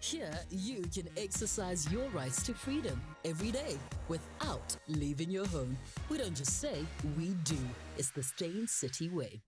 Here, you can exercise your rights to freedom every day without leaving your home. We don't just say, we do. It's the Stain City way.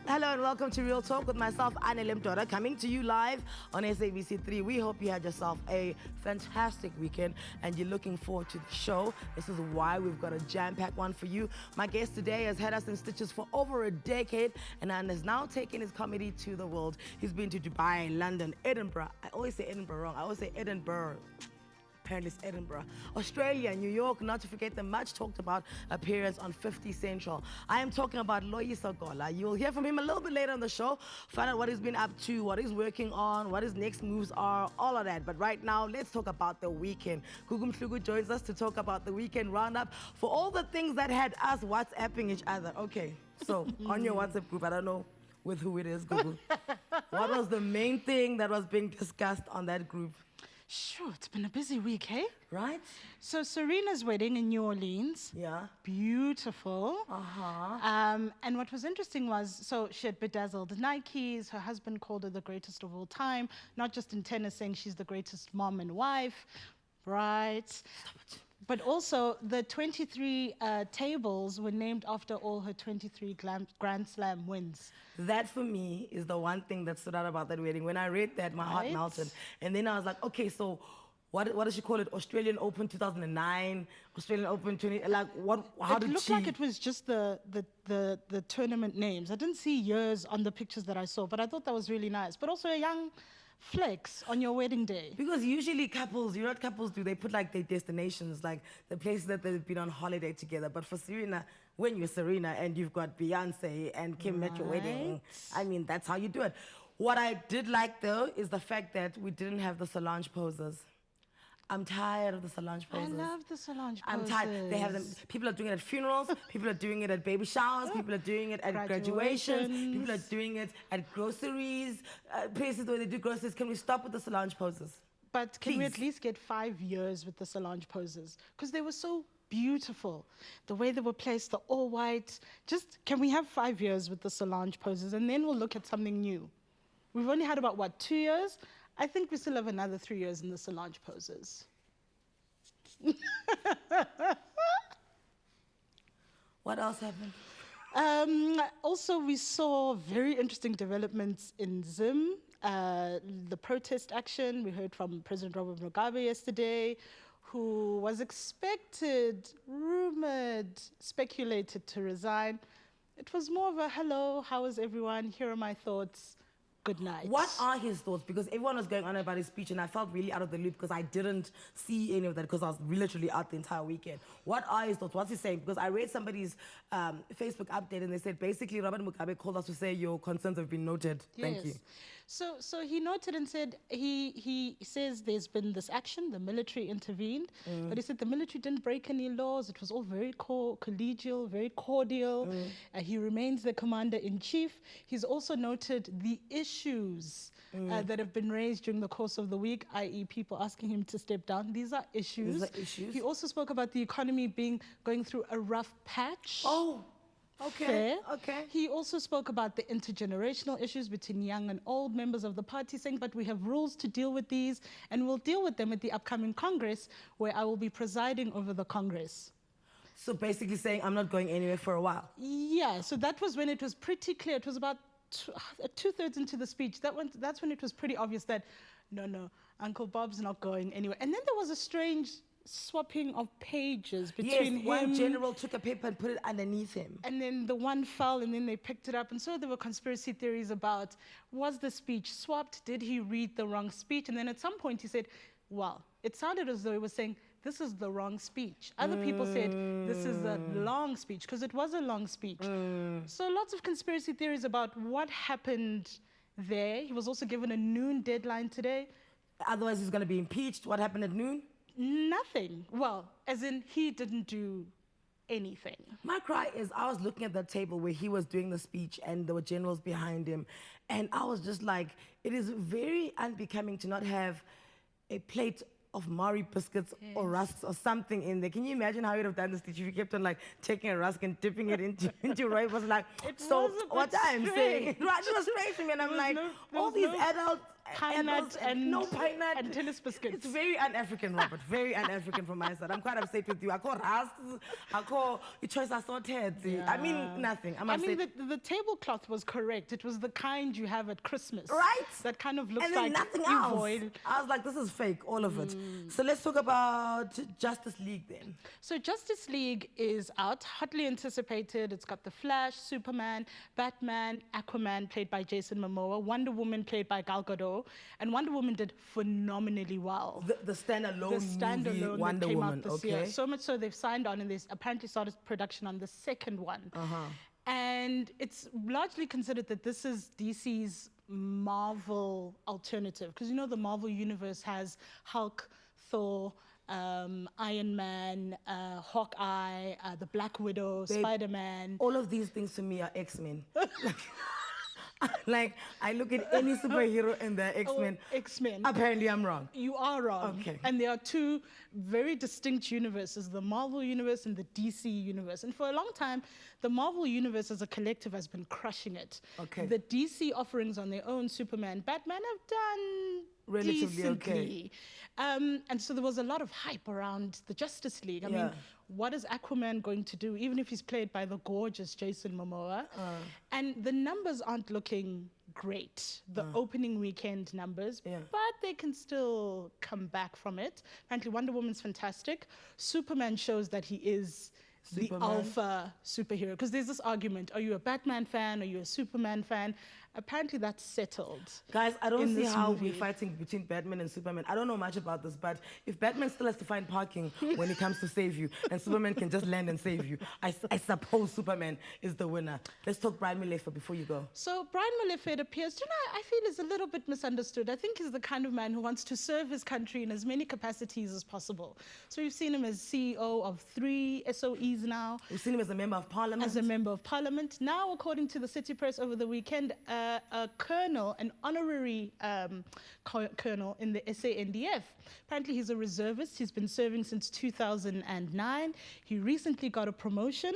Hello and welcome to Real Talk with myself, Anele Mdoda, coming to you live on SABC 3. We hope you had yourself a fantastic weekend and you're looking forward to the show. This is why we've got a jam-packed one for you. My guest today has had us in stitches for over a decade and has now taken his comedy to the world. He's been to Dubai, London, Edinburgh. I always say Edinburgh wrong. I always say Edinburgh. Apparently it's Edinburgh, Australia, New York, not to forget the much talked about appearance on 50 Central. I am talking about Loyiso Gola. You'll hear from him a little bit later on the show, find out what he's been up to, what he's working on, what his next moves are, all of that. But right now, let's talk about the weekend. Gugu Mhlugu joins us to talk about the weekend roundup for all the things that had us WhatsApping each other. Okay, so on your WhatsApp group, I don't know with who it is, Gugu. What was the main thing that was being discussed on that group? Sure, it's been a busy week, hey? Right? So Serena's wedding in New Orleans. Yeah. Beautiful. Uh-huh. And what was interesting was, so she had bedazzled Nikes. Her husband called her the greatest of all time, not just in tennis, saying she's the greatest mom and wife, right? Stop it. But also, the 23 tables were named after all her 23 Grand Slam wins. That, for me, is the one thing that stood out about that wedding. When I read that, my heart melted. And then I was like, okay, so what does she call it? Australian Open 2009, Australian Open 20... Like, what? How did she... It looked like it was just the tournament names. I didn't see years on the pictures that I saw, but I thought that was really nice. But also a young flex on your wedding day. Because usually couples, you know what couples do? They put like their destinations, like the places that they've been on holiday together. But for Serena, when you're Serena and you've got Beyonce and Kim at your wedding, I mean, that's how you do it. What I did like though is the fact that we didn't have the Solange poses. I'm tired of the Solange poses. I love the Solange poses. I'm tired. They have them. People are doing it at funerals. People are doing it at baby showers. People are doing it at graduations. People are doing it at groceries, places where they do groceries. Can we stop with the Solange poses? But can we at least get 5 years with the Solange poses? Because they were so beautiful. The way they were placed, the all white. Just, can we have 5 years with the Solange poses? And then we'll look at something new. We've only had about, what, 2 years? I think we still have another 3 years in the Solange poses. What else happened? Also, we saw very interesting developments in Zim. The protest action, we heard from President Robert Mugabe yesterday, who was expected, rumored, speculated to resign. It was more of a, hello, how is everyone? Here are my thoughts. Good night. What are his thoughts? Because everyone was going on about his speech and I felt really out of the loop because I didn't see any of that because I was literally out the entire weekend. What are his thoughts? What's he saying? Because I read somebody's Facebook update and they said basically Robert Mugabe called us to say your concerns have been noted. Yes. Thank you. So he noted and said, he says there's been this action, the military intervened, but he said the military didn't break any laws. It was all very collegial, very cordial. He remains the commander-in-chief. He's also noted the issues that have been raised during the course of the week, i.e. people asking him to step down. These are issues. These are issues. He also spoke about the economy going through a rough patch. Oh. Okay, Fair. okay. He also spoke about the intergenerational issues between young and old members of the party, saying, but we have rules to deal with these, and we'll deal with them at the upcoming Congress, where I will be presiding over the Congress. So basically saying, I'm not going anywhere for a while. Yeah, so that was when it was pretty clear. It was about two-thirds into the speech. That's when it was pretty obvious that, no, Uncle Bob's not going anywhere. And then there was a strange swapping of pages between him. One general took a paper and put it underneath him. And then the one fell and then they picked it up. And so there were conspiracy theories about, was the speech swapped? Did he read the wrong speech? And then at some point he said, well, it sounded as though he was saying, this is the wrong speech. Other people said, this is a long speech, because it was a long speech. So lots of conspiracy theories about what happened there. He was also given a noon deadline today. Otherwise, he's going to be impeached. What happened at noon? Nothing. Well, as in he didn't do anything. My cry is I was looking at that table where he was doing the speech and there were generals behind him. And I was just like, it is very unbecoming to not have a plate of Mari biscuits or rusks or something in there. Can you imagine how you'd have done this if you kept on like taking a rusk and dipping it into Roy was like, so what I'm saying? Right, it was strange to me and I'm like, all these adults pine nut and no pine nut and tennis biscuits. It's very un-African, Robert. Very un-African from my side. I'm quite upset with you. I call rusks, I call your choice assorted. Yeah. I mean nothing. I'm upset. I mean the tablecloth was correct. It was the kind you have at Christmas. Right? That kind of looks and then like nothing else. I was like, this is fake, all of it. So let's talk about Justice League then. So Justice League is out, hotly anticipated. It's got The Flash, Superman, Batman, Aquaman, played by Jason Momoa, Wonder Woman, played by Gal Gadot. And Wonder Woman did phenomenally well. The standalone movie Wonder that came Woman, out this year. So much so they've signed on and they apparently started production on the second one. And it's largely considered that this is DC's Marvel alternative. Because you know the Marvel universe has Hulk, Thor, Iron Man, Hawkeye, the Black Widow, Spider-Man. All of these things to me are X-Men. Like, I look at any superhero and they're X-Men. X-Men. Apparently, I'm wrong. You are wrong. Okay. And there are two very distinct universes, the Marvel universe and the DC universe. And for a long time, the Marvel universe as a collective has been crushing it. Okay. The DC offerings on their own, Superman, Batman, have done relatively decently. Okay. And so there was a lot of hype around the Justice League. I mean, what is Aquaman going to do, even if he's played by the gorgeous Jason Momoa? And the numbers aren't looking great, the opening weekend numbers, but they can still come back from it. Apparently Wonder Woman's fantastic. Superman shows that he is the alpha superhero. Because there's this argument, are you a Batman fan, are you a Superman fan? Apparently that's settled. Guys, I don't see how we're fighting between Batman and Superman. I don't know much about this, but if Batman still has to find parking when he comes to save you, and Superman can just land and save you, I suppose Superman is the winner. Let's talk Brian Molefe before you go. So Brian Molefe, it appears, I feel is a little bit misunderstood. I think he's the kind of man who wants to serve his country in as many capacities as possible. So we've seen him as CEO of 3 SOEs now. We've seen him as a member of parliament. As a member of parliament. Now, according to the City Press over the weekend, a colonel, an honorary colonel in the SANDF. Apparently he's a reservist. He's been serving since 2009. He recently got a promotion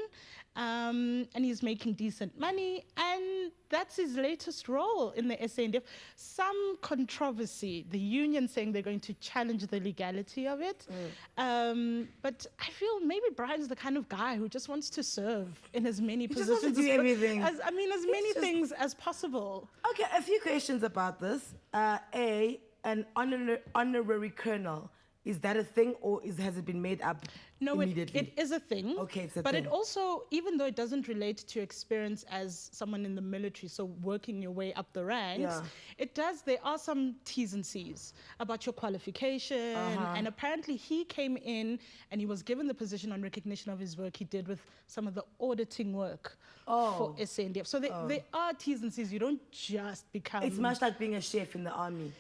and he's making decent money, and that's his latest role in the SANDF. Some controversy, the union saying they're going to challenge the legality of it. But I feel maybe Brian's the kind of guy who just wants to serve in as many positions. Just wants to do everything. As many things as possible. Okay, a few questions about this. An honorary colonel. Is that a thing, or has it been made up immediately? It is a thing. Okay, it's a but thing. It also, even though it doesn't relate to experience as someone in the military, so working your way up the ranks, there are some T's and C's about your qualification. And apparently he came in and he was given the position on recognition of his work he did with some of the auditing work for SANDF. So there are T's and C's. You don't just become... It's much like being a chef in the army.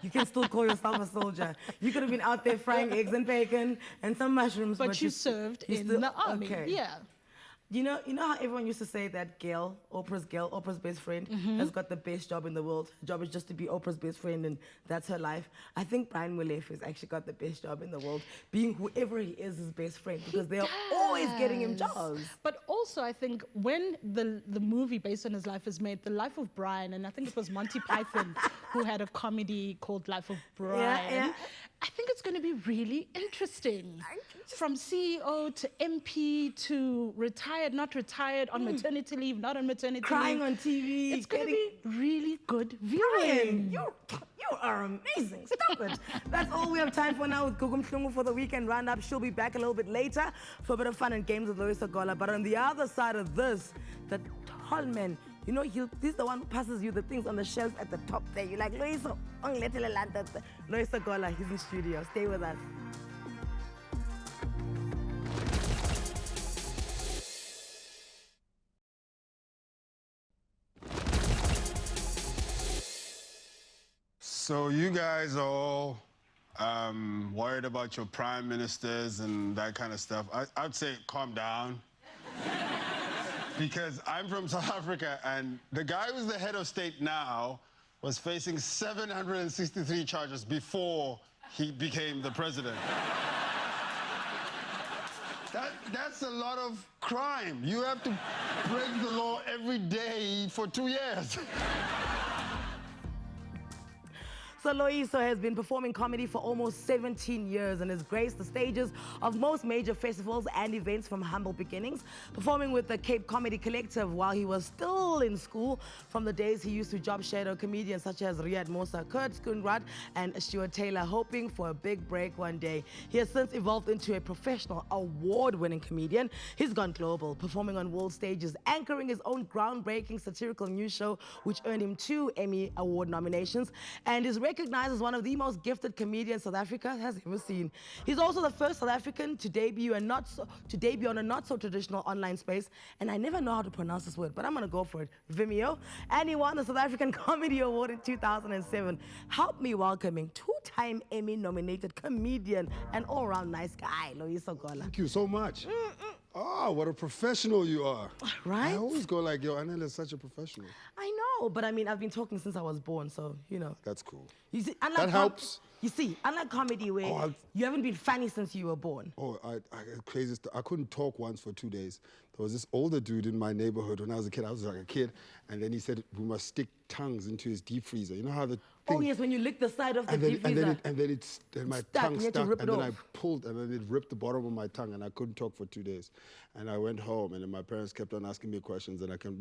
You can still call yourself a soldier. You could have been out there frying eggs and bacon and some mushrooms. But you served in the army. Okay. Yeah. You know how everyone used to say that Oprah's best friend, has got the best job in the world. Her job is just to be Oprah's best friend, and that's her life. I think Brian Molefe has actually got the best job in the world, being whoever he is his best friend, because they're always getting him jobs. But also, I think when the movie based on his life is made, The Life of Brian, and I think it was Monty Python who had a comedy called Life of Brian. I think it's going to be really interesting. From CEO to MP to retired, not retired, on maternity leave, not on maternity Crying leave. on TV. It's going to be really good viewing. Brian, you are amazing. Stop it. That's all we have time for now with Gugu Mhlungu for the weekend roundup. She'll be back a little bit later for a bit of fun and games with Loyiso Gola. But on the other side of this, the tall man, he's the one who passes you the things on the shelf at the top there. You're like, Loyiso, Loyiso Gola, he's in studio. Stay with us. So you guys are all worried about your prime ministers and that kind of stuff. I'd say calm down. Because I'm from South Africa, and the guy who's the head of state now was facing 763 charges before he became the president. That's a lot of crime. You have to break the law every day for 2 years. So Loyiso has been performing comedy for almost 17 years and has graced the stages of most major festivals and events from humble beginnings, performing with the Cape Comedy Collective while he was still in school. From the days he used to job shadow comedians such as Riyad Musa, Kurt Skundrat and Stuart Taylor, hoping for a big break one day. He has since evolved into a professional, award-winning comedian. He's gone global, performing on world stages, anchoring his own groundbreaking satirical news show, which earned him 2 Emmy Award nominations, and is recognized as one of the most gifted comedians South Africa has ever seen. He's also the first South African to debut on a not-so-traditional online space, and I never know how to pronounce this word, but I'm gonna go for it, Vimeo, and he won the South African Comedy Award in 2007. Help me welcoming 2-time Emmy-nominated comedian and all-around nice guy, Loyiso Gola. Thank you so much. Oh, what a professional you are. Right? I always go like, yo, Anele is such a professional. I know, but I mean, I've been talking since I was born, so, you know. That's cool. You see, That helps. You see, unlike comedy where you haven't been funny since you were born. Oh, crazy stuff. I couldn't talk once for 2 days. There was this older dude in my neighborhood when I was a kid. I was like a kid, and then he said we must stick tongues into his deep freezer. You know how the thing... Oh yes, when you lick the side of the deep freezer. And then my tongue stuck, and then I pulled, and then it ripped the bottom of my tongue, and I couldn't talk for 2 days. And I went home, and then my parents kept on asking me questions, and I kept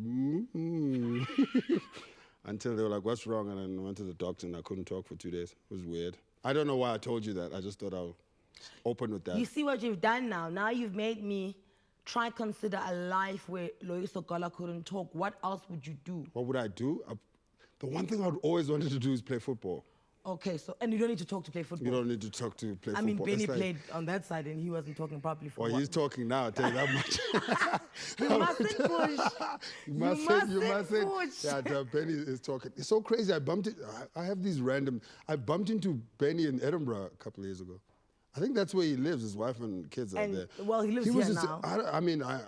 until they were like, "What's wrong?" And then I went to the doctor, and I couldn't talk for 2 days. It was weird. I don't know why I told you that. I just thought I'll open with that. You see what you've done now. Now you've made me try consider a life where Loyiso Gola couldn't talk. What else would you do? What would I do? The one thing I'd always wanted to do is play football. Okay, so, and you don't need to talk to play football. You don't need to talk to play football. I mean, Benny played on that side and he wasn't talking properly for Well, he's talking now, I'll tell you that much. You mustn't push. You mustn't push. Yeah, Benny is talking. It's so crazy. I bumped into Benny in Edinburgh a couple of years ago. I think that's where he lives. His wife and kids are there. Well, he lives here now.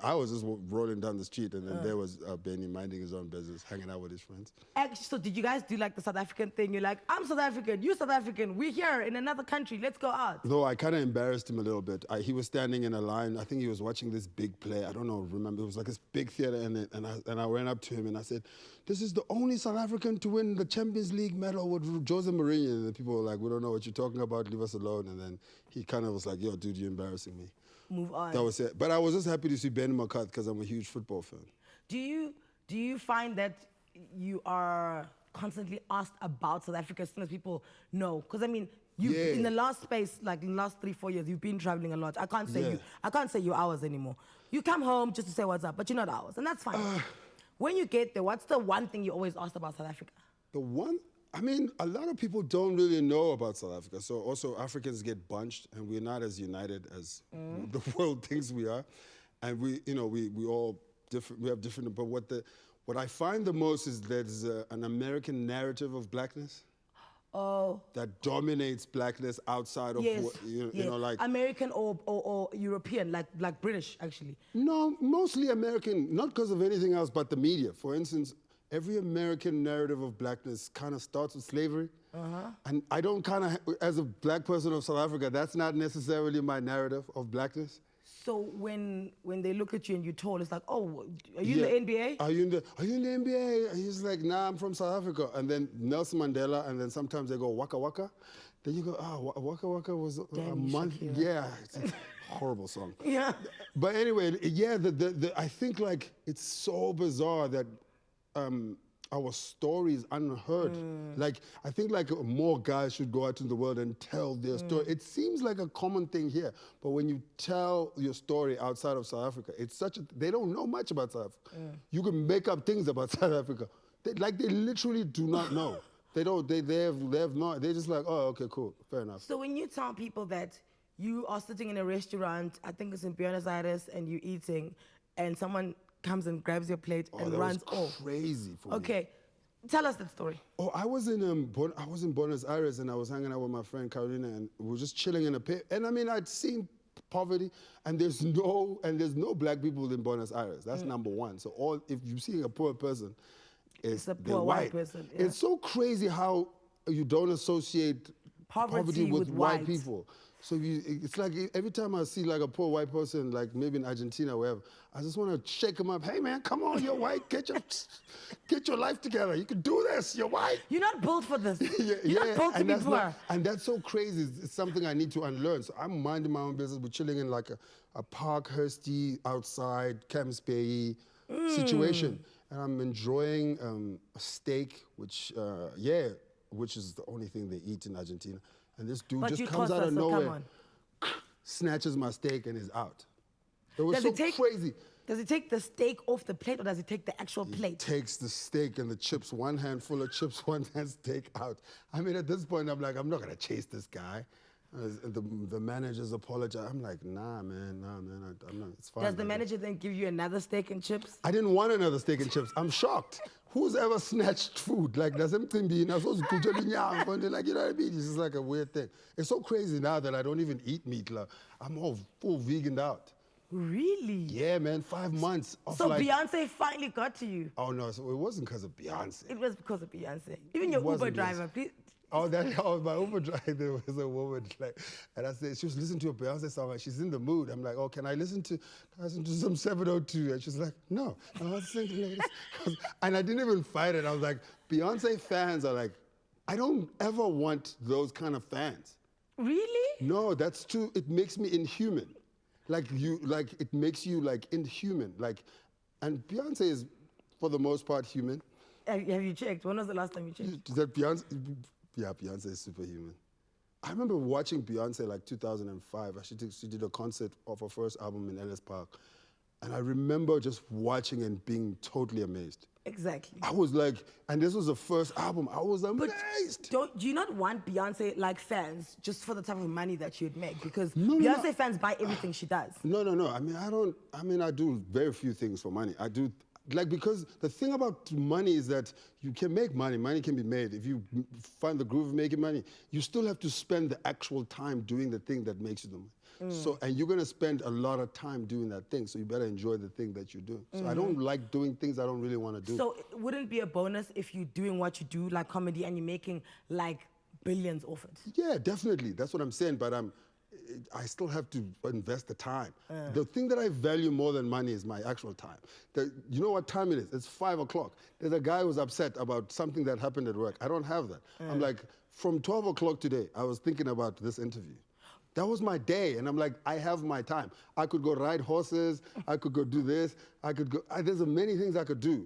I was just rolling down the street, and then there was Benny minding his own business, hanging out with his friends. Actually, so did you guys do like the South African thing? You're like, I'm South African, you're South African, we're here in another country, let's go out. No, I kind of embarrassed him a little bit. He was standing in a line. I think he was watching this big play. I don't know, remember, it was like this big theater, and I went up to him and I said, this is the only South African to win the Champions League medal with Jose Mourinho. And the people were like, we don't know what you're talking about, leave us alone. And then he kind of was like, yo, dude, you're embarrassing me. Move on. That was it. But I was just happy to see Ben McCarthy because I'm a huge football fan. Do you find that you are constantly asked about South Africa as soon as people know? Because I mean, in the last space, like in the last 3-4 years, you've been traveling a lot. I can't say you're ours anymore. You come home just to say what's up, but you're not ours, and that's fine. When you get there, what's the one thing you always asked about South Africa? I mean, a lot of people don't really know about South Africa. So also Africans get bunched, and we're not as united as the world thinks we are. And we all different. We have different. But what I find the most is there's an American narrative of blackness. Oh. That dominates blackness outside of like American or European, like British actually. No, mostly American, not because of anything else but the media. For instance, every American narrative of blackness kind of starts with slavery. And I don't as a black person of South Africa, that's not necessarily my narrative of blackness. So when they look at you and you're tall, it's like, oh, are you in the NBA? Are you in the NBA? And he's like, nah, I'm from South Africa. And then Nelson Mandela, and then sometimes they go Waka Waka. Then you go, Waka Waka was a month. Yeah, it's a horrible song. Yeah. But anyway, I think like it's so bizarre that our story is unheard. Like, I think like more guys should go out in the world and tell their story. It seems like a common thing here, but when you tell your story outside of South Africa, they don't know much about South Africa. You can make up things about South Africa. They literally do not know. They have no, they're just like, oh, okay, cool, fair enough. So when you tell people that you are sitting in a restaurant, I think it's in Buenos Aires, and you're eating, and someone comes and grabs your plate and runs off. Crazy for me. Okay, Tell us that story. Oh, I was in Buenos Aires and I was hanging out with my friend Carolina and we were just chilling in a pit. And I mean, I'd seen poverty and there's no black people in Buenos Aires. That's number one. So if you see a poor person, it's a poor white person. Yeah. It's so crazy how you don't associate poverty with white people. So it's like every time I see like a poor white person, like maybe in Argentina or wherever, I just want to shake them up. Hey man, come on, you're white. Get your life together. You can do this. You're white. You're not built for this. You're not built to be poor. And that's so crazy. It's something I need to unlearn. So I'm minding my own business. We're chilling in like a Parkhursty outside Camps Bay situation, and I'm enjoying a steak, which is the only thing they eat in Argentina. And this dude just comes out of nowhere, snatches my steak and is out. It was crazy. Does it take the steak off the plate or does it take the actual plate? It takes the steak and the chips, one handful of chips, one hand steak out. I mean, at this point, I'm like, I'm not gonna chase this guy. The managers apologize. I'm like, nah, man, I'm not, it's fine. Does the manager then give you another steak and chips? I didn't want another steak and chips. I'm shocked. Who's ever snatched food? Like, there's something being, like, you know what I mean? It's just like a weird thing. It's so crazy now that I don't even eat meat. Like, I'm all full veganed out. Really? Yeah, man, 5 months. So Beyonce finally got to you? Oh, no, so it wasn't because of Beyonce. It was because of Beyonce. Even your Uber driver, please. Oh, my Uber driver, there was a woman, like, and I said, she was listening to a Beyonce song, and she's in the mood. I'm like, oh, can I listen to some 702? And she's like, no, I was thinking like this. And I didn't even fight it. I was like, Beyonce fans are like, I don't ever want those kind of fans. Really? No, that's too, it makes me inhuman. It makes you like inhuman. Like, and Beyonce is, for the most part, human. Have you checked? When was the last time you checked? Is that Beyonce? Yeah, Beyonce is superhuman. I remember watching Beyonce like 2005. She did a concert of her first album in Ellis Park. And I remember just watching and being totally amazed. Exactly. I was like, and this was the first album, I was amazed. Do you not want Beyonce-like fans just for the type of money that you'd make? Because Beyonce fans buy everything she does. No. I mean, I do very few things for money. I do, like, because the thing about money is that you can make money. Money can be made. If you find the groove of making money, you still have to spend the actual time doing the thing that makes you the money. So, and you're gonna spend a lot of time doing that thing, so you better enjoy the thing that you're doing. So I don't like doing things I don't really want to do. So it wouldn't be a bonus if you're doing what you do, like comedy, and you're making like billions off it? Yeah, definitely. That's what I'm saying, but I still have to invest the time. The thing that I value more than money is my actual time. You know what time it is? It's 5 o'clock. There's a guy who's upset about something that happened at work. I don't have that. I'm like, from 12 o'clock today, I was thinking about this interview. That was my day, and I'm like, I have my time. I could go ride horses, I could go do this, I could go, there's many things I could do.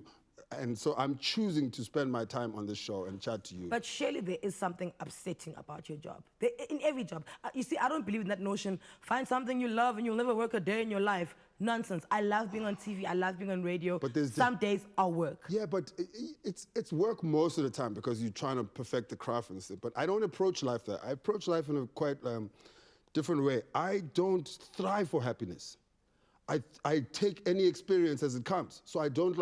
And so I'm choosing to spend my time on this show and chat to you. But surely there is something upsetting about your job. In every job. You see, I don't believe in that notion, find something you love and you'll never work a day in your life. Nonsense. I love being on TV, I love being on radio. But some days are work. Yeah, but it's work most of the time because you're trying to perfect the craft and stuff. But I don't approach life that. I approach life in a quite different way. I don't thrive for happiness. I take any experience as it comes. So I don't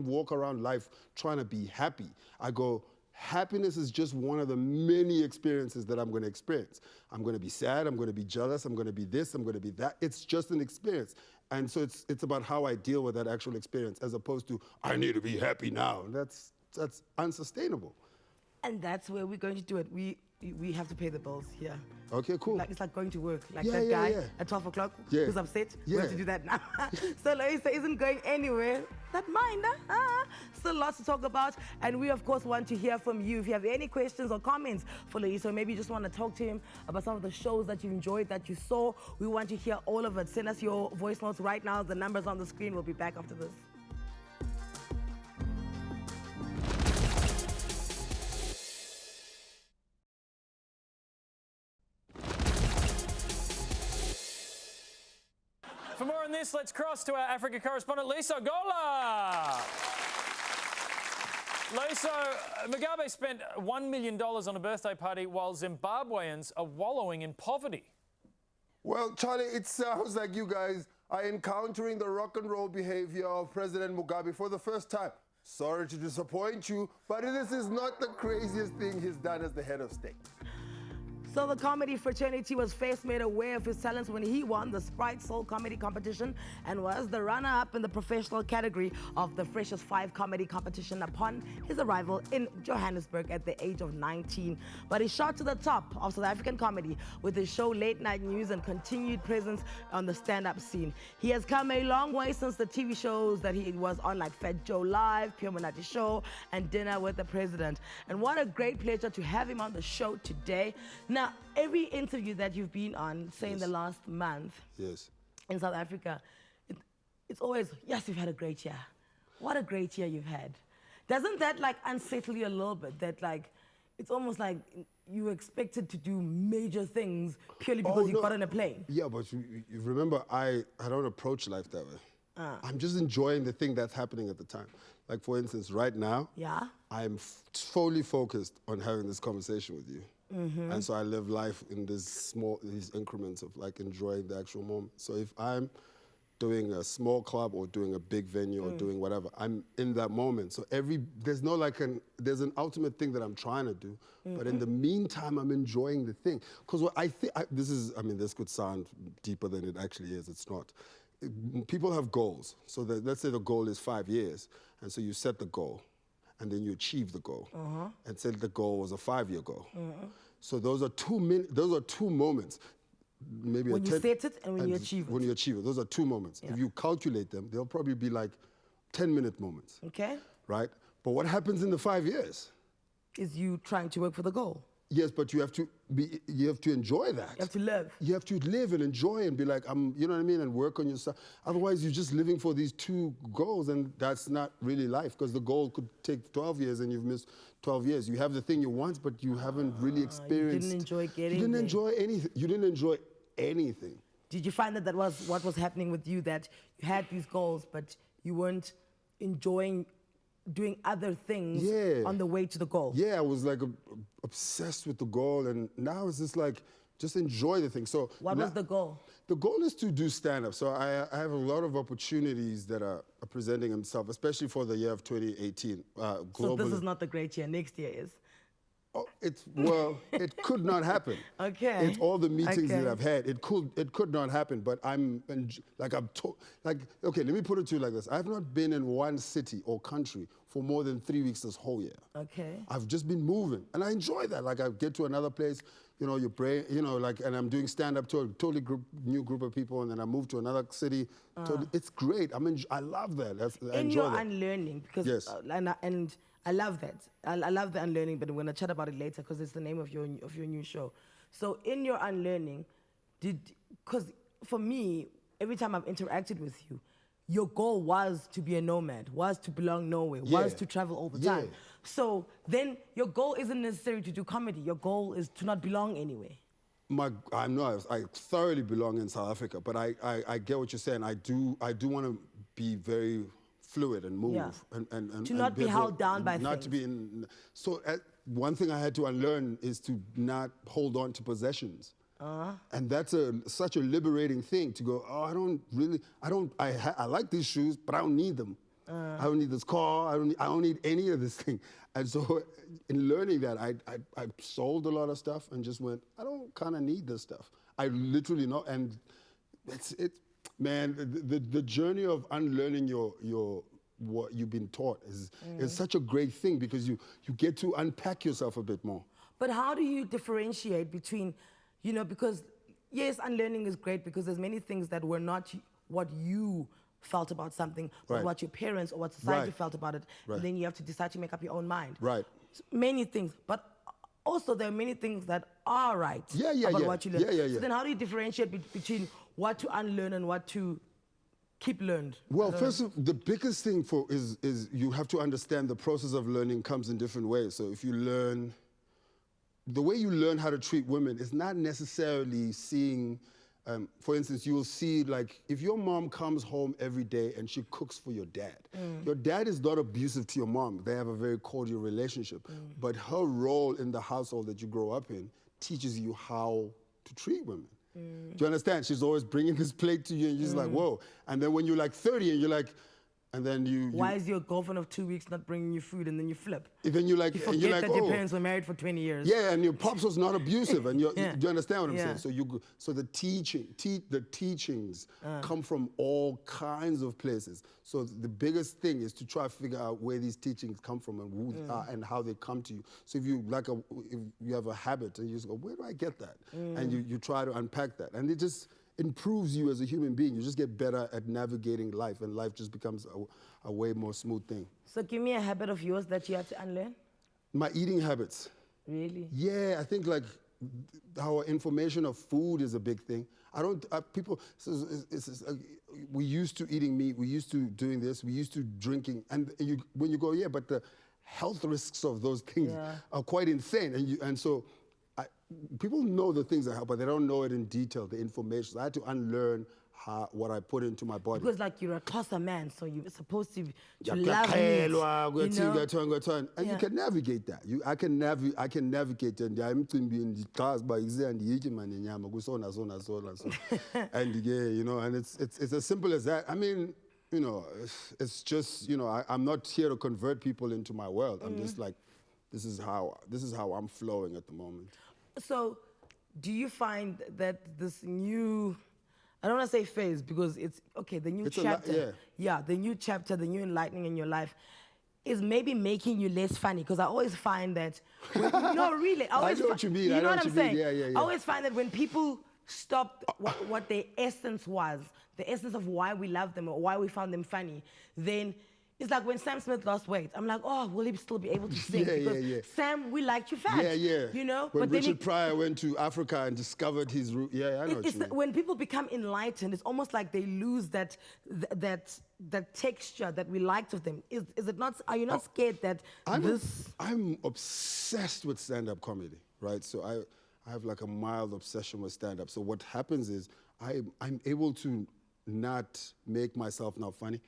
walk around life trying to be happy. I go, happiness is just one of the many experiences that I'm going to experience. I'm going to be sad, I'm going to be jealous, I'm going to be this, I'm going to be that. It's just an experience. And so it's about how I deal with that actual experience as opposed to, I need to be happy now. That's unsustainable. And that's where we're going to do it. We have to pay the bills here. Okay, cool. It's like going to work. Like that guy at 12 o'clock who's upset. We have to do that now. So Loyiso isn't going anywhere. That mind, Still lots to talk about. And we, of course, want to hear from you. If you have any questions or comments for Loyiso, maybe you just want to talk to him about some of the shows that you enjoyed, that you saw. We want to hear all of it. Send us your voice notes right now. The number's on the screen. We'll be back after this. For more on this, let's cross to our Africa correspondent, Loyiso Gola. Loyiso, Mugabe spent $1 million on a birthday party while Zimbabweans are wallowing in poverty. Well, Charlie, it sounds like you guys are encountering the rock and roll behavior of President Mugabe for the first time. sorry to disappoint you, but this is not the craziest thing he's done as the head of state. So the comedy fraternity was first made aware of his talents when he won the Sprite Soul Comedy Competition and was the runner-up in the professional category of the Freshest 5 Comedy Competition upon his arrival in Johannesburg at the age of 19. But he shot to the top of South African comedy with his show Late Night News and continued presence on the stand-up scene. He has come a long way since the TV shows that he was on, like Fat Joe Live, Pure Monati Show, and Dinner with the President. And what a great pleasure to have him on the show today. Now, every interview that you've been on, say in the last month in South Africa, it's always, yes, you've had a great year. What a great year you've had. Doesn't that like unsettle you a little bit? That like, it's almost like you were expected to do major things purely because you got on a plane. Yeah, but you remember, I don't approach life that way. I'm just enjoying the thing that's happening at the time. Like for instance, right now, I'm fully focused on having this conversation with you. And so I live life in these increments of like enjoying the actual moment. So if I'm doing a small club or doing a big venue or doing whatever, I'm in that moment. So there's an ultimate thing that I'm trying to do, but in the meantime, I'm enjoying the thing. Because what I think, this could sound deeper than it actually is, it's not. People have goals. So let's say the goal is 5 years, and so you set the goal. And then you achieve the goal, and say the goal was a 5-year goal. So those are 2 moments. Maybe when you set it and when you achieve it. When you achieve it, those are 2 moments. If you calculate them, they'll probably be like 10-minute moments. Okay. Right? But what happens in the 5 years? Is you trying to work for the goal. Yes, but you have to enjoy that. You have to live. You have to live and enjoy and be like, you know what I mean, and work on yourself. Otherwise, you're just living for these 2 goals, and that's not really life, because the goal could take 12 years and you've missed 12 years. You have the thing you want, but you haven't really experienced. You didn't enjoy getting You didn't enjoy anything. You didn't enjoy anything. Did you find that was what was happening with you, that you had these goals, but you weren't enjoying doing other things on the way to the goal? Yeah, I was like obsessed with the goal, and now it's just like, just enjoy the thing. So what was the goal? The goal is to do stand-up. So I have a lot of opportunities that are presenting themselves, especially for the year of 2018 globally. So this is not the great year, next year is? Oh, it could not happen. Okay. It's all the meetings that I've had. It could not happen, but okay, let me put it to you like this. I've not been in one city or country for more than 3 weeks this whole year. Okay. I've just been moving, and I enjoy that. Like, I get to another place, you know, your brain, you know, like, and I'm doing stand-up to a totally new group of people, and then I move to another city. It's great. I love that. I enjoy that. Unlearning, because and I love that. I love the Unlearning, but we're gonna chat about it later because it's the name of your new show. So in your Unlearning, because for me, every time I've interacted with you, your goal was to be a nomad, was to belong nowhere, was to travel all the time. So then your goal isn't necessarily to do comedy. Your goal is to not belong anywhere. I thoroughly belong in South Africa, but I get what you're saying. I do want to be very fluid and move and to not be held down by not things. To be in. So one thing I had to unlearn is to not hold on to possessions. And that's such a liberating thing, to go, I like these shoes, but I don't need them. I don't need this car, I don't need any of this thing. And so in learning that, I sold a lot of stuff and just went, I don't kind of need this stuff. I literally know, and man, the journey of unlearning what you've been taught is such a great thing, because you get to unpack yourself a bit more. But how do you differentiate between, you know, because yes, unlearning is great because there's many things that were not what you felt about something, but what your parents or what society felt about it. And then you have to decide to make up your own mind. Right. Many things, but also there are many things that are right about what you learn. So then how do you differentiate between what to unlearn and what to keep learned? Well, first, the biggest thing is you have to understand the process of learning comes in different ways. So if you learn, the way you learn how to treat women is not necessarily seeing, for instance, you will see, like, if your mom comes home every day and she cooks for your dad, your dad is not abusive to your mom. They have a very cordial relationship. But her role in the household that you grow up in teaches you how to treat women. Do you understand? She's always bringing this plate to you, and you're just like, whoa. And then when you're like 30 and you're like, And then Why is your girlfriend of 2 weeks not bringing you food, and then you flip? Then you're like, You forget that your parents were married for 20 years. Yeah, and your pops was not abusive, and do Yeah. you understand what I'm Yeah. saying? So the teachings come from all kinds of places. So the biggest thing is to try to figure out where these teachings come from and who they are and how they come to you. So if you have a habit and you just go, where do I get that? And you try to unpack that, and it just improves you as a human being. You just get better at navigating life, and life just becomes a way more smooth thing. So give me a habit of yours that you had to unlearn. My eating habits. Really? Yeah, I think like our information of food is a big thing. People, we used to eating meat, we used to doing this, we used to drinking, and when you go, yeah, but the health risks of those things are quite insane, and so people know the things that help, but they don't know it in detail, the information. So I had to unlearn what I put into my body. Because like you're a Xhosa man, so you're supposed to love meat, you know? And you can navigate that. I can navigate it. And you know, and it's as simple as that. I mean, you know, it's just, you know, I'm not here to convert people into my world. I'm just like, this is how I'm flowing at the moment. So, do you find that this new, I don't want to say phase because it's, okay, the new chapter, the new chapter, the new enlightening in your life is maybe making you less funny? Because I always find that, no, really. I know what you mean. You know what I'm saying? Yeah. I always find that when people stop what their essence was, the essence of why we love them or why we found them funny, then it's like when Sam Smith lost weight. I'm like, oh, will he still be able to sing? Because Sam, we liked you fat. You know? When Richard Pryor went to Africa and discovered his root. Yeah, I know what you mean. When people become enlightened, it's almost like they lose that texture that we liked of them. Is it not? Are you not scared that I'm obsessed with stand-up comedy, right? So I have like a mild obsession with stand-up. So what happens is I'm able to not make myself now funny.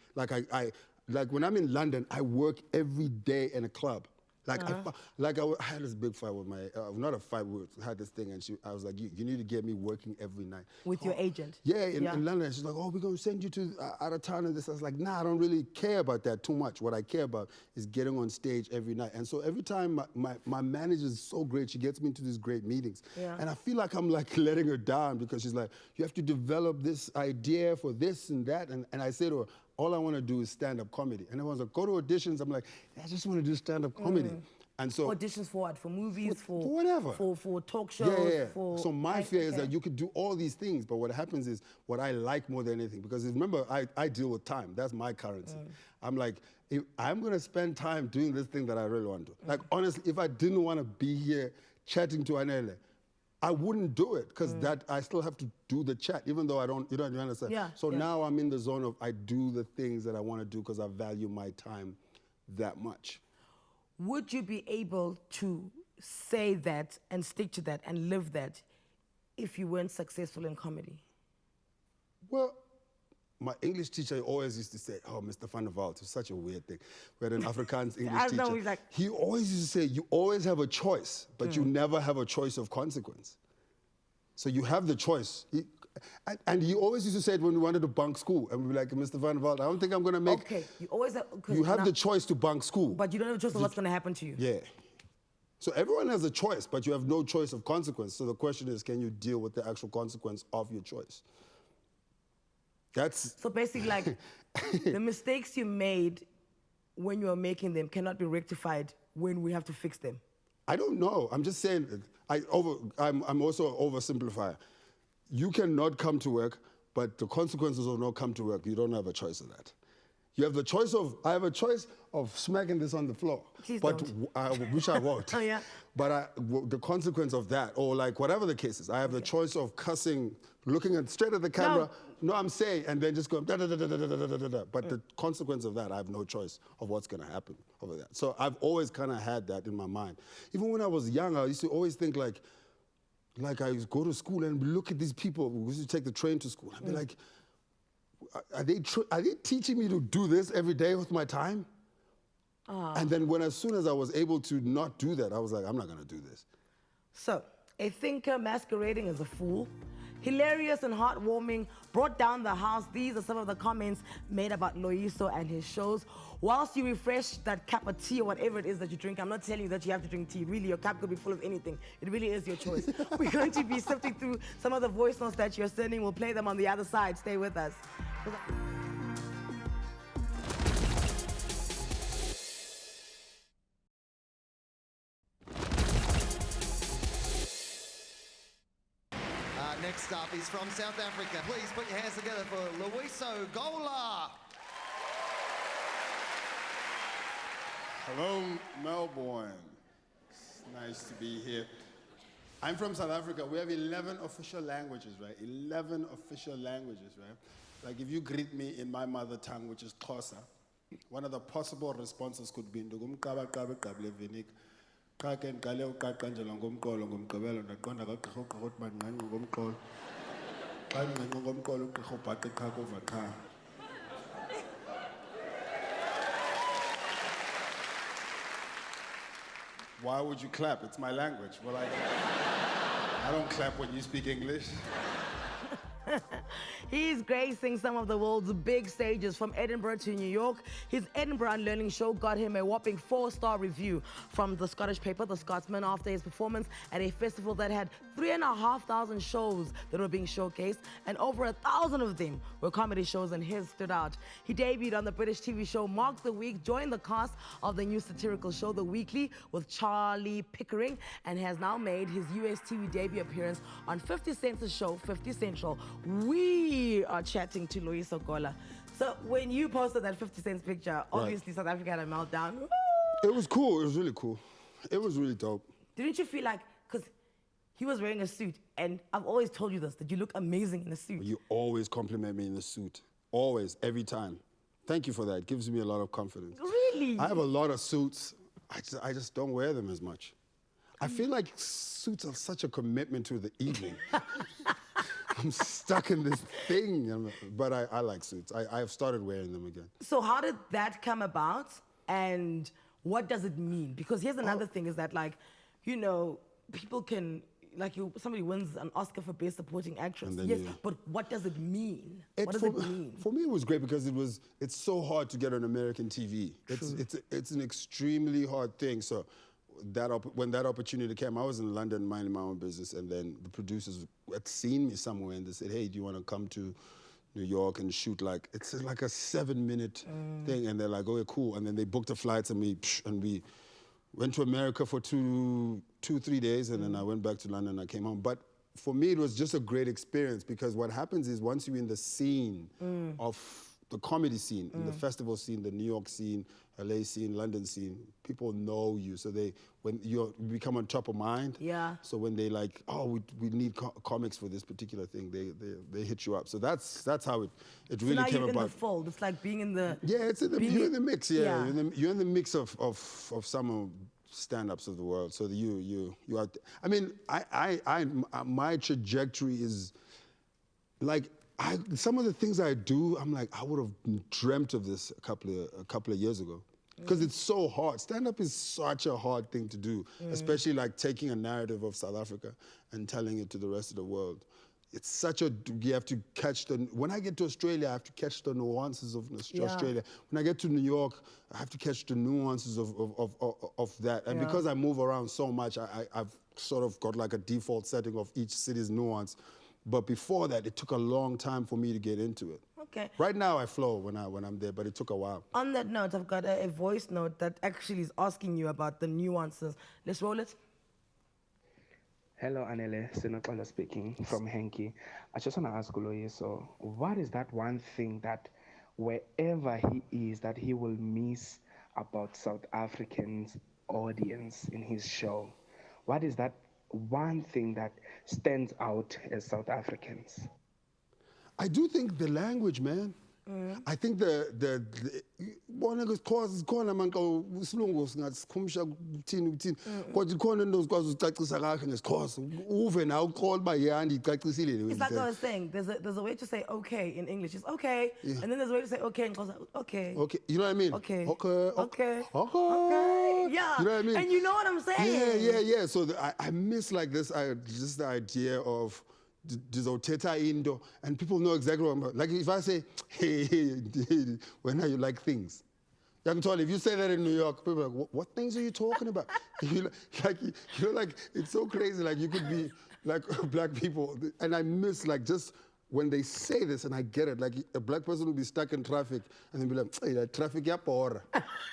Like when I'm in London, I work every day in a club. Like I had this big fight with my, not a fight, we had this thing, and I was like, you need to get me working every night. With your agent? Yeah, in London. She's like, oh, we're going to send you to out of town and this. I was like, nah, I don't really care about that too much. What I care about is getting on stage every night. And so every time my manager is so great, she gets me into these great meetings. And I feel like I'm like letting her down because she's like, you have to develop this idea for this and that. And I say to her, all I want to do is stand-up comedy. And everyone's like, go to auditions. I'm like, I just want to do stand-up comedy. And so auditions for what? For movies? For whatever. For talk shows? So my fear is that you could do all these things, but what happens is what I like more than anything, because remember, I deal with time. That's my currency. I'm like, if I'm going to spend time doing this thing that I really want to do. Like, honestly, if I didn't want to be here chatting to Anele, I wouldn't do it because I still have to do the chat, even though you don't understand. So now I'm in the zone of I do the things that I want to do because I value my time that much. Would you be able to say that and stick to that and live that if you weren't successful in comedy? Well, my English teacher always used to say, oh, Mr. Van der Walt, it's such a weird thing. We had an Afrikaans English teacher. Know, he's like, he always used to say, you always have a choice, but you never have a choice of consequence. So you have the choice. And he always used to say it when we wanted to bunk school. And we'd be like, Mr. Van der Walt, I don't think I'm going to make... Okay, you always have... You have the choice to bunk school. But you don't have a choice of what's going to happen to you. Yeah. So everyone has a choice, but you have no choice of consequence. So the question is, can you deal with the actual consequence of your choice? That's... So basically, like, the mistakes you made when you were making them cannot be rectified when we have to fix them. I don't know. I'm just saying, I'm also an oversimplifier. You cannot come to work, but the consequences of not come to work, you don't have a choice of that. You have the choice of, I have a choice of smacking this on the floor. Please but don't. Which I won't. Oh, yeah. But the consequence of that, or like whatever the case is, I have the choice of cussing, looking straight at the camera, no, I'm saying, and then just going da da da da da da da da da. But the consequence of that, I have no choice of what's going to happen over that. So I've always kind of had that in my mind. Even when I was young, I used to always think like I used to go to school and look at these people. We used to take the train to school. I'd be like, are they teaching me to do this every day with my time? And then as soon as I was able to not do that, I was like, I'm not going to do this. So, a thinker masquerading as a fool Hilarious and heartwarming, brought down the house. These are some of the comments made about Loyiso and his shows. Whilst you refresh that cup of tea or whatever it is that you drink, I'm not telling you that you have to drink tea. Really, your cup could be full of anything. It really is your choice. We're going to be sifting through some of the voice notes that you're sending. We'll play them on the other side. Stay with us. Next up is from South Africa. Please put your hands together for Loyiso Gola. Hello, Melbourne. It's nice to be here. I'm from South Africa. We have 11 official languages, right? 11 official languages, right? Like if you greet me in my mother tongue, which is Xhosa, one of the possible responses could be why would you clap? It's my language. Well, I don't clap when you speak English. He's gracing some of the world's big stages, from Edinburgh to New York. His Edinburgh Unlearning show got him a whopping 4-star review from the Scottish paper, The Scotsman, after his performance at a festival that had 3,500 shows that were being showcased, and over 1,000 of them were comedy shows, and his stood out. He debuted on the British TV show Mark the Week, joined the cast of the new satirical show The Weekly with Charlie Pickering, and has now made his US TV debut appearance on 50 Cent's show 50 Central. We are chatting to Loyiso Gola. So when you posted that 50 Cent's picture, obviously South Africa had a meltdown. Woo! It was cool. It was really cool. It was really dope. Didn't you feel like, because he was wearing a suit, and I've always told you this, that you look amazing in a suit. You always compliment me in the suit. Always, every time. Thank you for that. It gives me a lot of confidence. Really? I have a lot of suits. I just don't wear them as much. I feel like suits are such a commitment to the evening. I'm stuck in this thing. But I like suits. I've started wearing them again. So how did that come about, and what does it mean? Because here's another thing, is that, like, you know, people can, like, somebody wins an Oscar for Best Supporting Actress. Yes, but what does it mean? What does it mean? For me, it was great because it's so hard to get on American TV. It's an extremely hard thing. So when that opportunity came, I was in London minding my own business, and then the producers had seen me somewhere, and they said, hey, do you want to come to New York and shoot it's like a 7-minute thing? And they're like, okay, cool. And then they booked the flights, and we went to America for 3 days, and then I went back to London and I came home. But for me, it was just a great experience, because what happens is once you're in the scene of the comedy scene, in the festival scene, the New York scene, LA scene, London scene, people know you. So when you become on top of mind, so when they like, oh, we need comics for this particular thing, they hit you up. So that's how it really now came you're about. in the fold. It's like being in the... Yeah, you're in the mix, yeah. You're in the mix of some stand-ups of the world. So you are, I mean, my trajectory is like, some of the things I do, I'm like, I would have dreamt of this a couple of years ago. Because it's so hard. Stand-up is such a hard thing to do, especially like taking a narrative of South Africa and telling it to the rest of the world. It's such a, you have to catch when I get to Australia, I have to catch the nuances of Australia. When I get to New York, I have to catch the nuances of that. And because I move around so much, I've sort of got like a default setting of each city's nuance. But before that, it took a long time for me to get into it. Okay. Right now, I flow when I'm there, but it took a while. On that note, I've got a voice note that actually is asking you about the nuances. Let's roll it. Hello, Anele. Sinokola speaking from Henki. I just want to ask Loyiso, what is that one thing that wherever he is, that he will miss about South Africans' audience in his show? What is that one thing that stands out as South Africans? I do think the language, man. I think the bona cause khona manje isilungu singasikhumisha kuthini kodwa khona into zikwazi ucacisa kahle ngesikhosa uve na uqola ba yandi icacisile le. It's like I was saying, there's a way to say okay in English, it's okay, and then there's a way to say okay in Xhosa, okay. Okay, you know what I mean? Okay. Okay. Yeah. You know what I mean? And you know what I'm saying? Yeah. So I miss like this, just the idea of dizothetha into, and people know exactly what I'm about. Like if I say, hey, when are you like things? If you say that in New York, people are like, what things are you talking about? Like, it's so crazy. Like, you could be like black people, and I miss like just when they say this, and I get it. Like a black person will be stuck in traffic, and they'll be like, hey, that traffic ya porra.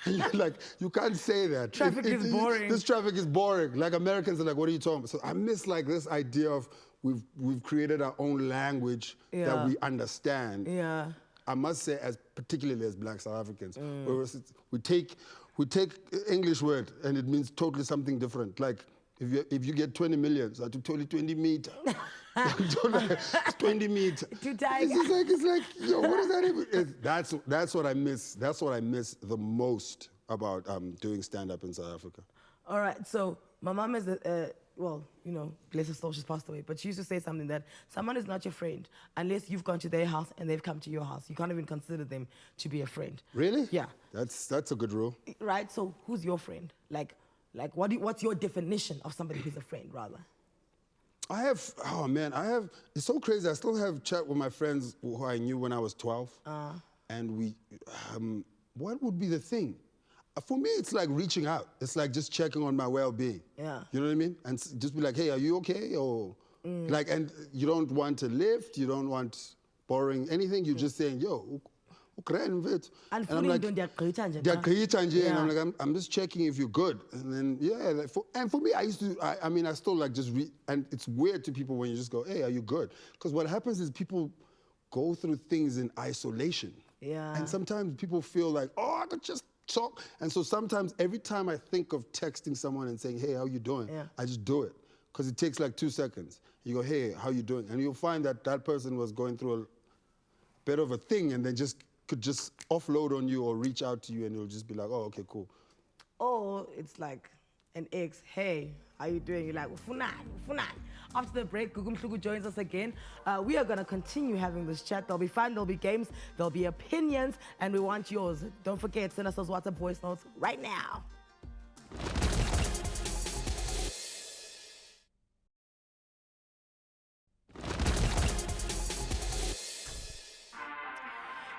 And you're like, you can't say that. Traffic is boring. This traffic is boring. Like Americans are like, what are you talking about? So I miss like this idea of we've created our own language that we understand. Yeah. I must say, particularly as black South Africans, whereas we take English word and it means totally something different. Like if you get 20 million, so I took totally 20 meter. 20 meter. It's like, yo, what is that even? That's what I miss. That's what I miss the most about doing stand-up in South Africa. All right, so my mom is well, you know, bless her soul, she's passed away, but she used to say something that someone is not your friend unless you've gone to their house and they've come to your house. You can't even consider them to be a friend. Really? Yeah. That's a good rule. Right, so who's your friend? Like what's your definition of somebody who's a friend, rather? It's so crazy. I still have chat with my friends who I knew when I was 12. And we, what would be the thing? For me, it's like reaching out. It's like just checking on my well-being. Yeah. You know what I mean? And just be like, hey, are you okay? Or like, and you don't want to lift, you don't want boring anything. You're just saying, yo, and I'm like, and I'm like, I'm just checking if you're good. And then, yeah, and for me, I still like just and it's weird to people when you just go, hey, are you good? Because what happens is people go through things in isolation. Yeah. And sometimes people feel like, oh, I could just talk. And so sometimes every time I think of texting someone and saying, hey, how you doing? Yeah. I just do it. Because it takes like 2 seconds. You go, hey, how you doing? And you'll find that that person was going through a bit of a thing and they could just offload on you or reach out to you and you'll just be like, oh, okay, cool. Or it's like an ex, hey, how you doing? You're like, Funan. After the break, Gugu Mhlugu joins us again. We are going to continue having this chat. There'll be fun, there'll be games, there'll be opinions, and we want yours. Don't forget, send us those WhatsApp voice notes right now.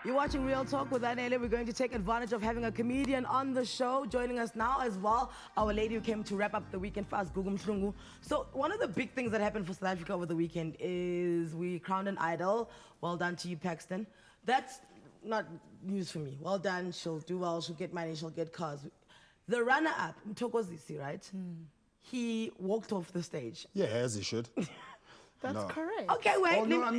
You're watching Real Talk with Anele. We're going to take advantage of having a comedian on the show. Joining us now as well, our lady who came to wrap up the weekend for us, Gugu Mhlugu. So one of the big things that happened for South Africa over the weekend is we crowned an idol. Well done to you, Paxton. That's not news for me. Well done. She'll do well. She'll get money. She'll get cars. The runner-up, Mthokozisi, right? He walked off the stage. Yeah, as he should. That's correct. Okay, wait. Oh, no,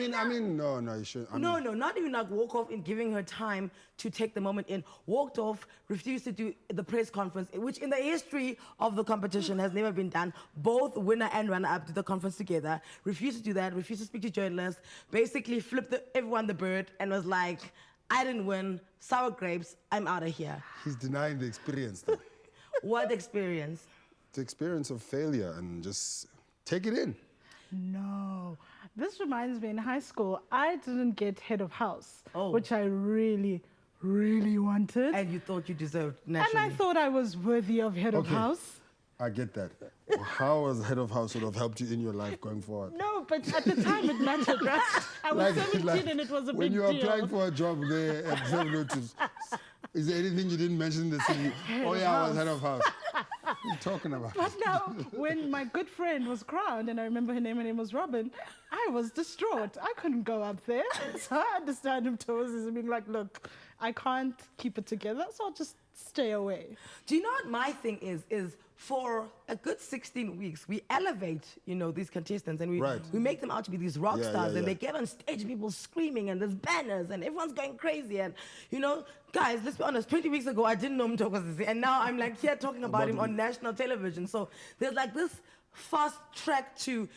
no, you shouldn't. No, not even like walk off in giving her time to take the moment in. Walked off, refused to do the press conference, which in the history of the competition has never been done. Both winner and runner-up did the conference together. Refused to do that, refused to speak to journalists, basically flipped everyone the bird and was like, I didn't win, sour grapes, I'm out of here. He's denying the experience, though. What experience? The experience of failure and just take it in. No, this reminds me, in high school, I didn't get head of house, which I really, really wanted. And you thought you deserved nationally. And I thought I was worthy of head of house. I get that. How has head of house would have helped you in your life going forward? No, but at the time it mattered, right? I was 17 and it was a big deal. When you were applying for a job there at 7 Notice, is there anything you didn't mention in the CV? Oh yeah, I was head of house. What are you talking about? But now, when my good friend was crowned, and I remember her name was Robin, I was distraught. I couldn't go up there. So I understand him towards being like, look, I can't keep it together, so I'll just stay away. Do you know what my thing is for a good 16 weeks, we elevate, these contestants and we make them out to be these rock stars and they get on stage, people screaming and there's banners and everyone's going crazy and, guys, let's be honest, 20 weeks ago, I didn't know Mthokozisi and now I'm like here talking about him on national television. So there's like this fast track to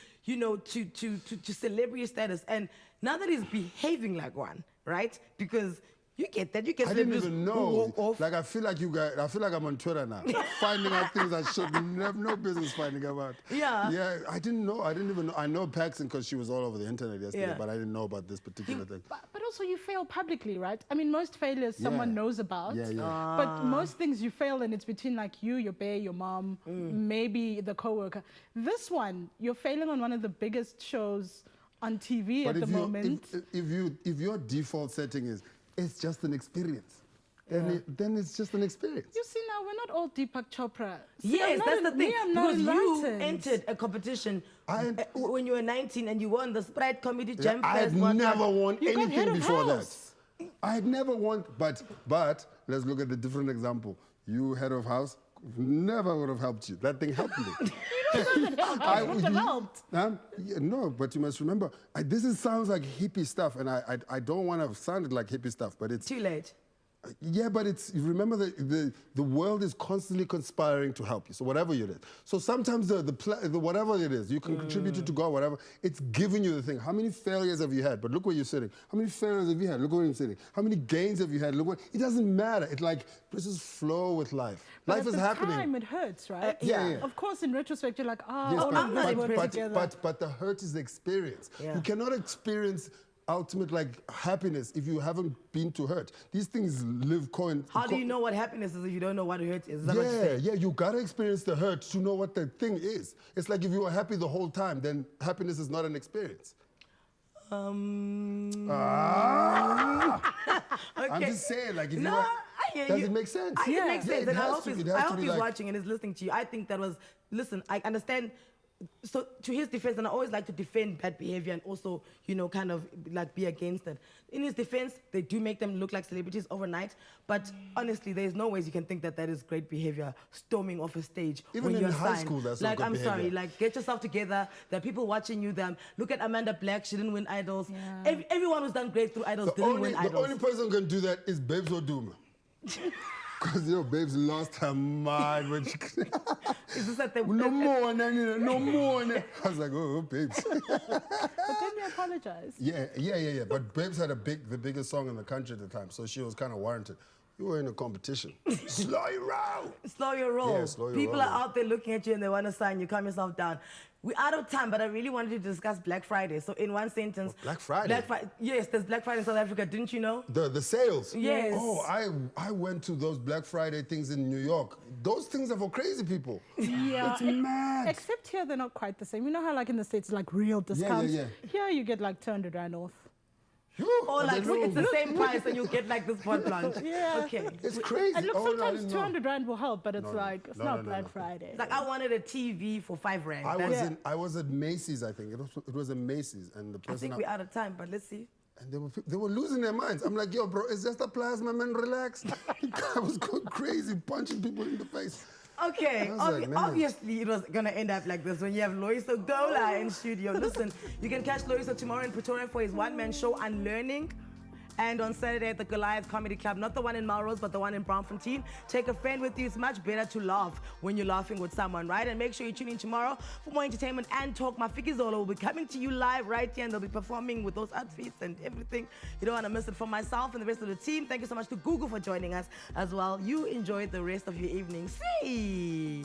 celebrity status. And now that he's behaving like one, right? Because you get that. You get. I didn't even know. Like I feel like I'm on Twitter now, finding out things I should have no business finding about. Yeah. Yeah. I didn't know. I didn't even know. I know Paxton because she was all over the internet yesterday, but I didn't know about this particular thing. But also you fail publicly, right? I mean, most failures someone knows about. Yeah, yeah. But most things you fail and it's between like you, your bae, your mom, maybe the coworker. This one, you're failing on one of the biggest shows on TV But at the moment. if your default setting is it's just an experience, then it's just an experience. You see, now we're not all Deepak Chopra. See, Yes, that's the thing. I'm not Because you enlightened. entered a competition when you were 19 and you won the Sprite Comedy Jam I Fest. had never won You got head anything of before house. that. I had never won, but let's look at the different example. You head of house, never would have helped you. That thing helped me. I would have helped. No, but you must remember, sounds like hippie stuff, and I don't want to sound like hippie stuff, but it's Too late. Yeah, but you remember the world is constantly conspiring to help you. So whatever it is. So sometimes the whatever it is, you can contribute it to God, whatever. It's giving you the thing. How many failures have you had? But look where you're sitting. How many failures have you had? Look where you're sitting. How many gains have you had? Look it doesn't matter. It's like just flow with life. But Life at is the happening. time, it hurts, right? Yeah. Of course, in retrospect, you're like, Yes, all of this work together. but the hurt is the experience. Yeah. You cannot experience ultimate happiness if you haven't been to hurt. These things live How do you know what happiness is if you don't know what hurt is? Is that what you're saying? Yeah, you gotta experience the hurt to know what the thing is. It's like if you were happy the whole time, then happiness is not an experience. Okay. I'm just saying, like, if No, you were, I hear does you. it make sense? It makes sense, it and I has hope to- he's, it has I to hope be he's like- watching and is listening to you. I think that was, listen, I understand. So to his defense, and I always like to defend bad behavior and also, kind of like be against it. In his defense, they do make them look like celebrities overnight, but honestly, there's no ways you can think that that is great behavior, storming off a stage Even when in you're high signed. school, that's like, not good I'm sorry, behavior. like, get yourself together. There are people watching you. Look at Amanda Black, she didn't win Idols. Yeah. Everyone who's done great through Idols didn't win The Idols. only person who can do that is Babes Oduma. Because, Babes lost her mind when she... Is this at the, no more, Nanny, no more. I was like, oh, Babes. But then you apologize. Yeah. But Babes had the biggest song in the country at the time, so she was kind of warranted. You were in a competition. Slow your roll. Slow your roll. Yeah, slow your People roll. are out there looking at you and they want to sign you. Calm yourself down. We're out of time, but I really wanted to discuss Black Friday. So in one sentence... Black Friday? Yes, there's Black Friday in South Africa. Didn't you know? The sales? Yes. Oh, I went to those Black Friday things in New York. Those things are for crazy people. Yeah. It's mad. Except here, they're not quite the same. You know how, like, in the States, like, real discounts? yeah. Here, you get, like, 200 Rand off. Or like, it's the same price and you get like this pot lunch. Yeah. Okay. It's crazy. And look, Oh, no, I sometimes didn't know. 200 Rand will help, but it's it's No, not no, Black no. Friday. Like, I wanted a TV for 5 rand. I was at Macy's, I think. It was at Macy's, and the I person... think we're out of time, but let's see. And they were losing their minds. I'm like, yo, bro, it's just a plasma, man, relax. I was going crazy, punching people in the face. Okay, I was like, man. obviously it was gonna end up like this when you have Loyiso Gola in studio. Listen, you can catch Loyiso tomorrow in Pretoria for his one-man show, Unlearning. And on Saturday at the Goliath Comedy Club, not the one in Melrose, but the one in Braamfontein. Take a friend with you. It's much better to laugh when you're laughing with someone, right? And make sure you tune in tomorrow for more entertainment and talk. Mafiki Zola will be coming to you live right here, and they'll be performing with those outfits and everything. You don't want to miss it. For myself and the rest of the team, thank you so much to Google for joining us as well. You enjoy the rest of your evening. See.